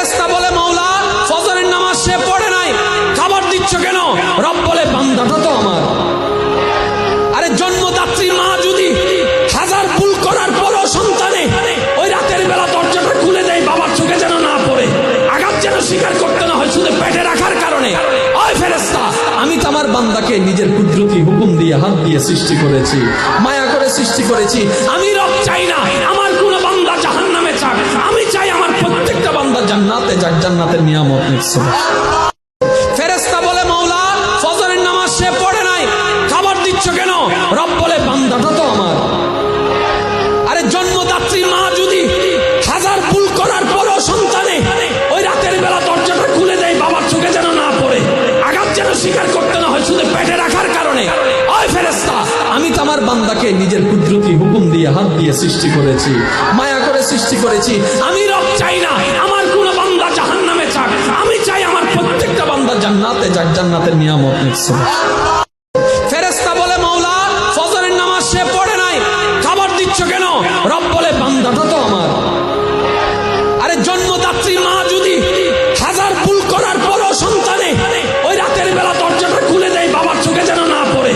ফেরেশতা বলে মাওলা ফজরের নামাজ সে পড়ে নাই, খাবার দিচ্ছ কেন? রব বলে বান্দাটা তো আমার। আরে জন্মদাত্রী মা যদি হাজার ভুল করার পরও সন্তানে ওই রাতের বেলা দরজাটা খুলে দেয় বাবার চোখে যেন না পড়ে, আঘাত যেন স্বীকার করতে না হয় শুধু পেটে রাখার কারণে, ওই ফেরেশতা আমি তো আমার বান্দাকে নিজের কুদরতি হুকুম দিয়ে হাত দিয়ে সৃষ্টি করেছি, মায়া করে সৃষ্টি করেছি। আমি রব চাই না আমার কোন বান্দা জাহান্নামে যাক, আমি চাই আমার প্রত্যেকটা বান্দা জান্নাতে যাক, জান্নাতের নিয়ামত নিচ্ছে। ফেরেশতা বলে মাওলা ফজরের নামাজ সে পড়ে নাই, খাবার দিচ্ছ কেন? রব বলে বান্দাটা তো আমার। আরে জন্মদাত্রী মা যদি হাজার ভুল করার পরও সন্তানে ওই রাতের বেলা দরজাটা খুলে দেয় বাবার চোখে যেন না পড়ে, আঘাত যেন স্বীকার করতে না হয় শুধু পেটে রাখার কারণে, ওই ফেরেশতা আমি তো আমার বান্দাকে নিজের কুদরতি হুকুম দিয়ে হাত দিয়ে সৃষ্টি করেছি, মায়া করে সৃষ্টি করেছি। আমি রব চাই না আমার কোন বান্দা জাহান্নামে যাক, আমি চাই আমার প্রত্যেকটা বান্দা জান্নাতে যাক, জান্নাতের নিয়ামত নিচ্ছে। ফেরেশতা বলে মাওলা ফজরের নামাজ সে পড়ে নাই, খাবার দিচ্ছ কেন? রব বলে বান্দাটা তো আমার। আরে জন্মদাত্রী মা যদি হাজার ভুল করার পরও সন্তানে ওই রাতের বেলা দরজাটা খুলে দেয় বাবার চোখে যেন না পড়ে,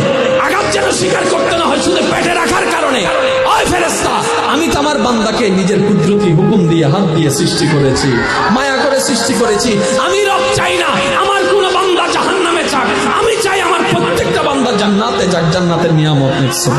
আঘাত যেন স্বীকার করতে না হয় শুধু পেটে রাখার কারণে, ওই ফেরেশতা আমি তো আমার বান্দাকে নিজের কুদরতি হুকুম দিয়ে হাত দিয়ে সৃষ্টি করেছি, মায়া করে সৃষ্টি করেছি। আমি রব চাই না আমার কোন বান্দা জাহান্নামে যাক, আমি চাই আমার প্রত্যেকটা বান্দা জান্নাতে যাক, জান্নাতের নিয়ামত নিচ্ছে।